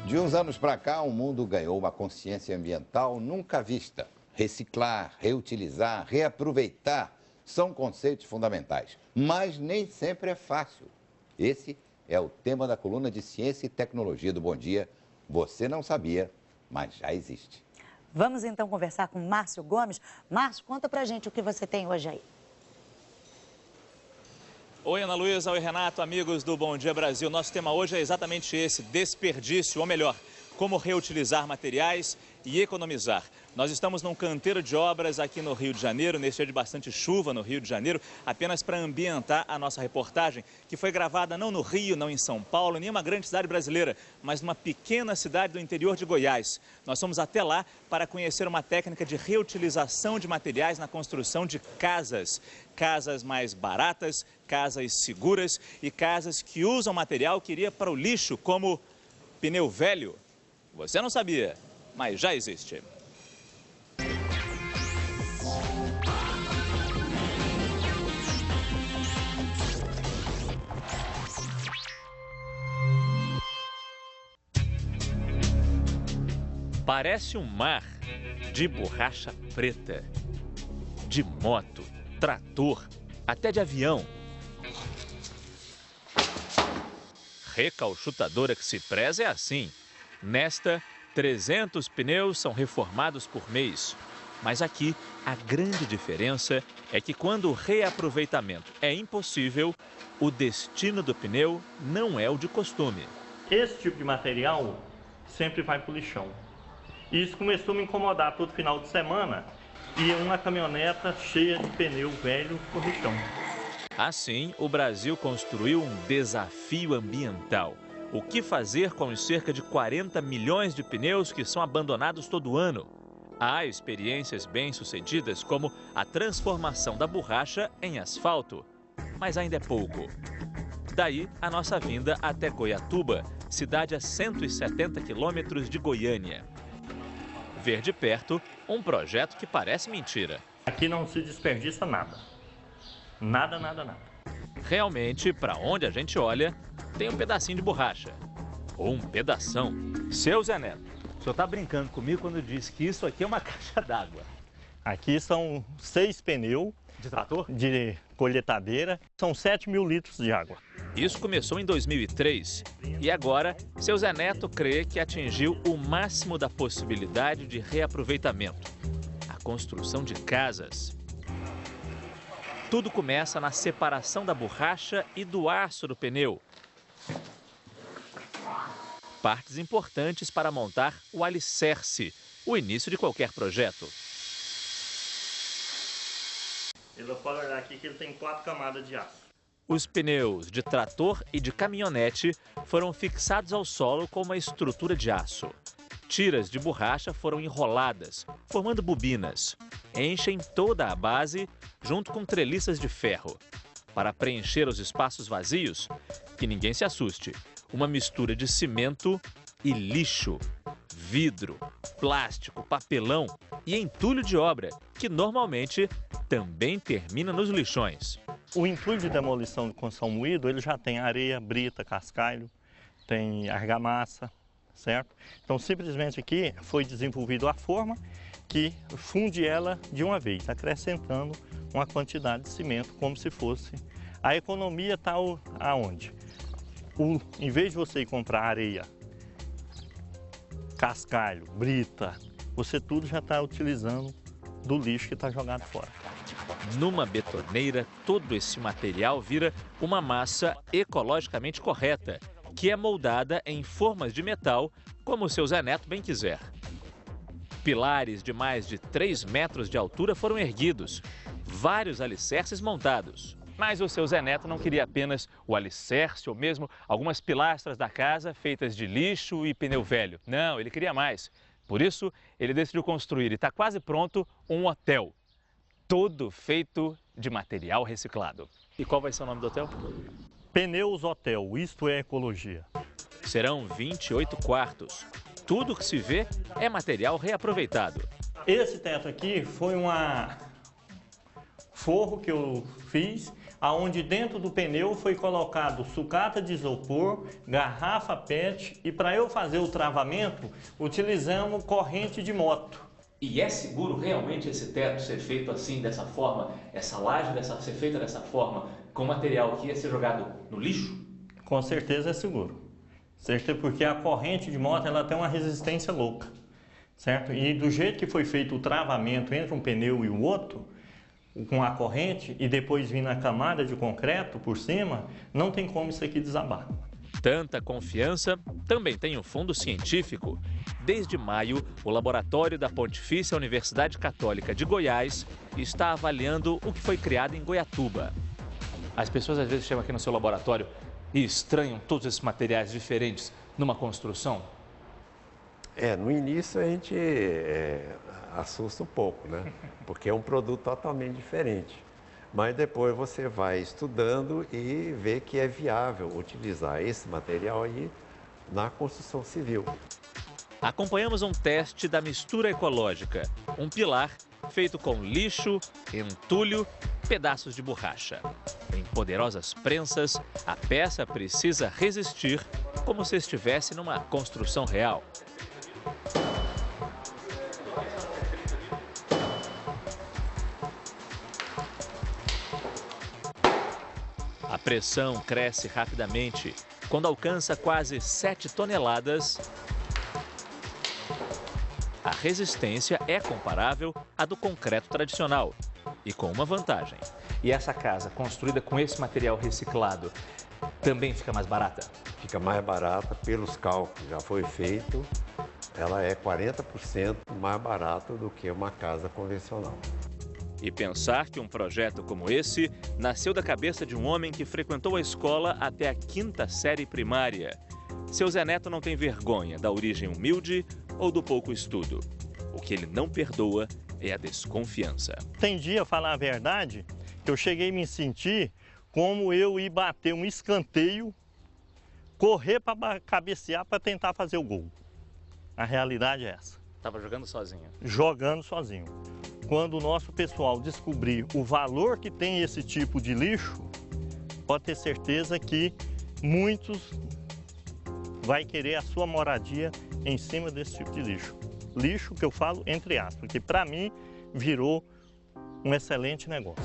De uns anos para cá, o mundo ganhou uma consciência ambiental nunca vista. Reciclar, reutilizar, reaproveitar são conceitos fundamentais, mas nem sempre é fácil. Esse é o tema da coluna de Ciência e Tecnologia do Bom Dia. Você não sabia, mas já existe. Vamos então conversar com Márcio Gomes. Márcio, conta pra gente o que você tem hoje aí. Oi, Ana Luísa, oi, Renato, amigos do Bom Dia Brasil. Nosso tema hoje é exatamente esse, desperdício, ou melhor, como reutilizar materiais e economizar. Nós estamos num canteiro de obras aqui no Rio de Janeiro, neste dia de bastante chuva no Rio de Janeiro, apenas para ambientar a nossa reportagem, que foi gravada não no Rio, não em São Paulo, nem uma grande cidade brasileira, mas numa pequena cidade do interior de Goiás. Nós fomos até lá para conhecer uma técnica de reutilização de materiais na construção de casas. Casas mais baratas, casas seguras e casas que usam material que iria para o lixo, como pneu velho. Você não sabia, mas já existe. Parece um mar de borracha preta, de moto, trator, até de avião. Recalchutadora que se preza é assim. Nesta, 300 pneus são reformados por mês. Mas aqui, a grande diferença é que quando o reaproveitamento é impossível, o destino do pneu não é o de costume. Esse tipo de material sempre vai para o lixão. Isso começou a me incomodar todo final de semana e uma caminhoneta cheia de pneu velho para o lixão. Assim, o Brasil construiu um desafio ambiental. O que fazer com os cerca de 40 milhões de pneus que são abandonados todo ano? Há experiências bem-sucedidas, como a transformação da borracha em asfalto. Mas ainda é pouco. Daí a nossa vinda até Goiatuba, cidade a 170 quilômetros de Goiânia. Ver de perto um projeto que parece mentira. Aqui não se desperdiça nada. Nada, nada, nada. Realmente, para onde a gente olha, tem um pedacinho de borracha. Ou um pedação. Seu Zé Neto, o senhor está brincando comigo quando disse que isso aqui é uma caixa d'água. Aqui são 6 pneus. De trator? De colheitadeira. São 7 mil litros de água. Isso começou em 2003. E agora, seu Zé Neto crê que atingiu o máximo da possibilidade de reaproveitamento. A construção de casas. Tudo começa na separação da borracha e do aço do pneu. Partes importantes para montar o alicerce, o início de qualquer projeto. Ele pode olhar aqui que ele tem 4 camadas de aço. Os pneus de trator e de caminhonete foram fixados ao solo com uma estrutura de aço. Tiras de borracha foram enroladas, formando bobinas. Enchem toda a base junto com treliças de ferro. Para preencher os espaços vazios, que ninguém se assuste, uma mistura de cimento e lixo, vidro, plástico, papelão e entulho de obra, que normalmente também termina nos lixões. O entulho de demolição de construção moído, ele já tem areia, brita, cascalho, tem argamassa, certo? Então, simplesmente aqui foi desenvolvida a forma que funde ela de uma vez, acrescentando uma quantidade de cimento como se fosse. A economia está aonde? Em vez de você ir comprar areia, cascalho, brita, você tudo já está utilizando do lixo que está jogado fora. Numa betoneira, todo esse material vira uma massa ecologicamente correta, que é moldada em formas de metal, como o seu Zé Neto bem quiser. Pilares de mais de 3 metros de altura foram erguidos, vários alicerces montados. Mas o seu Zé Neto não queria apenas o alicerce ou mesmo algumas pilastras da casa feitas de lixo e pneu velho. Não, ele queria mais. Por isso, ele decidiu construir, e está quase pronto, um hotel. Todo feito de material reciclado. E qual vai ser o nome do hotel? Pneus Hotel, isto é ecologia. Serão 28 quartos. Tudo que se vê é material reaproveitado. Esse teto aqui foi um forro que eu fiz onde dentro do pneu foi colocado sucata de isopor, garrafa PET e para eu fazer o travamento, utilizamos corrente de moto. E é seguro realmente esse teto ser feito assim, dessa forma, essa laje ser feita dessa forma, com material que ia ser jogado no lixo? Com certeza é seguro. Certo? Porque a corrente de moto ela tem uma resistência louca, certo? E do jeito que foi feito o travamento entre um pneu e o outro, com a corrente e depois vindo a camada de concreto por cima, não tem como isso aqui desabar. Tanta confiança também tem um fundo científico. Desde maio, o laboratório da Pontifícia Universidade Católica de Goiás está avaliando o que foi criado em Goiatuba. As pessoas às vezes chegam aqui no seu laboratório e estranham todos esses materiais diferentes numa construção? No início a gente assusta um pouco, né? Porque é um produto totalmente diferente. Mas depois você vai estudando e vê que é viável utilizar esse material aí na construção civil. Acompanhamos um teste da mistura ecológica. Um pilar feito com lixo, entulho, pedaços de borracha. Em poderosas prensas, a peça precisa resistir como se estivesse numa construção real. A pressão cresce rapidamente. Quando alcança quase 7 toneladas, a resistência é comparável à do concreto tradicional e com uma vantagem. E essa casa construída com esse material reciclado também fica mais barata? Fica mais barata pelos cálculos, já foi feito. Ela é 40% mais barata do que uma casa convencional. E pensar que um projeto como esse nasceu da cabeça de um homem que frequentou a escola até a 5ª série primária. Seu Zé Neto não tem vergonha da origem humilde ou do pouco estudo. O que ele não perdoa é a desconfiança. Tem dia, falar a verdade, que eu cheguei a me sentir como eu ir bater um escanteio, correr para cabecear para tentar fazer o gol. A realidade é essa. Estava jogando sozinho? Jogando sozinho. Quando o nosso pessoal descobrir o valor que tem esse tipo de lixo, pode ter certeza que muitos vai querer a sua moradia em cima desse tipo de lixo. Lixo que eu falo entre aspas, porque para mim virou um excelente negócio.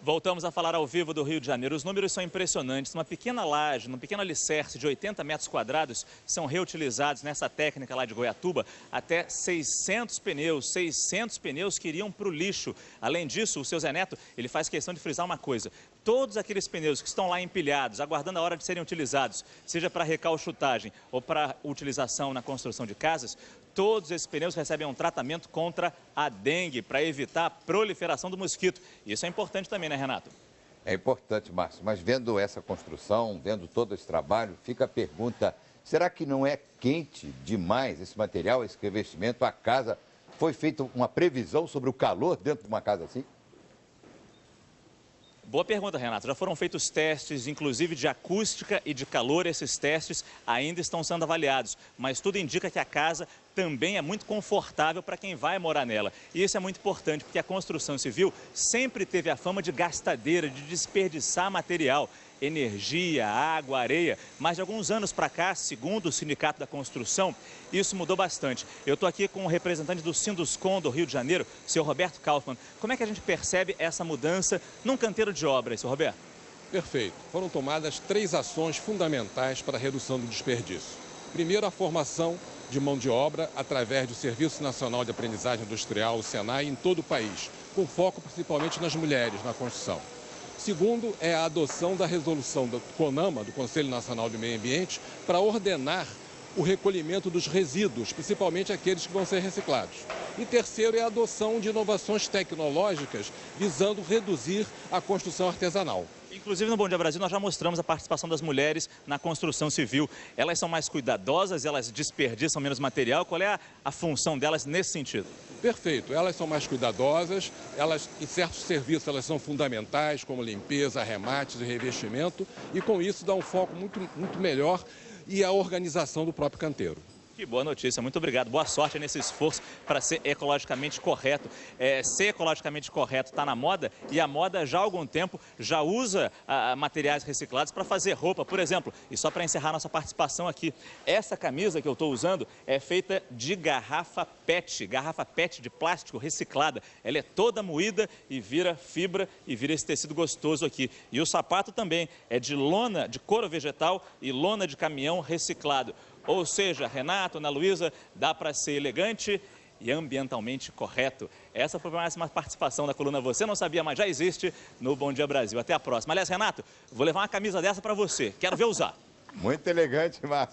Voltamos a falar ao vivo do Rio de Janeiro. Os números são impressionantes. Uma pequena laje, um pequeno alicerce de 80 metros quadrados são reutilizados nessa técnica lá de Goiatuba. Até 600 pneus que iriam para o lixo. Além disso, o seu Zé Neto, ele faz questão de frisar uma coisa. Todos aqueles pneus que estão lá empilhados, aguardando a hora de serem utilizados, seja para recalchutagem ou para utilização na construção de casas, todos esses pneus recebem um tratamento contra a dengue, para evitar a proliferação do mosquito. Isso é importante também, né, Renato? É importante, Márcio, mas vendo essa construção, vendo todo esse trabalho, fica a pergunta, será que não é quente demais esse material, esse revestimento? A casa, foi feita uma previsão sobre o calor dentro de uma casa assim? Boa pergunta, Renato. Já foram feitos testes, inclusive de acústica e de calor. Esses testes ainda estão sendo avaliados, mas tudo indica que a casa também é muito confortável para quem vai morar nela. E isso é muito importante, porque a construção civil sempre teve a fama de gastadeira, de desperdiçar material, energia, água, areia. Mas de alguns anos para cá, segundo o Sindicato da Construção, isso mudou bastante. Eu estou aqui com o representante do Sinduscon do Rio de Janeiro, o senhor Roberto Kaufmann. Como é que a gente percebe essa mudança num canteiro de obras, senhor Roberto? Perfeito. Foram tomadas 3 ações fundamentais para a redução do desperdício. Primeiro, a formação de mão de obra através do Serviço Nacional de Aprendizagem Industrial, o SENAI, em todo o país, com foco principalmente nas mulheres na construção. Segundo, é a adoção da resolução do CONAMA, do Conselho Nacional do Meio Ambiente, para ordenar o recolhimento dos resíduos, principalmente aqueles que vão ser reciclados. E terceiro é a adoção de inovações tecnológicas visando reduzir a construção artesanal. Inclusive, no Bom Dia Brasil, nós já mostramos a participação das mulheres na construção civil. Elas são mais cuidadosas, elas desperdiçam menos material. Qual é a função delas nesse sentido? Perfeito. Elas são mais cuidadosas, elas, em certos serviços, elas são fundamentais, como limpeza, arremates e revestimento. E com isso dá um foco muito melhor e a organização do próprio canteiro. Que boa notícia, muito obrigado. Boa sorte nesse esforço para ser ecologicamente correto. Ser ecologicamente correto está na moda e a moda já há algum tempo já usa materiais reciclados para fazer roupa, por exemplo. E só para encerrar nossa participação aqui, essa camisa que eu estou usando é feita de garrafa PET de plástico reciclada. Ela é toda moída e vira fibra e vira esse tecido gostoso aqui. E o sapato também é de lona, de couro vegetal e lona de caminhão reciclado. Ou seja, Renato, Ana Luísa, dá para ser elegante e ambientalmente correto. Essa foi mais uma participação da coluna Você Não Sabia, mas já existe no Bom Dia Brasil. Até a próxima. Aliás, Renato, vou levar uma camisa dessa para você. Quero ver usar. Muito elegante, Márcio.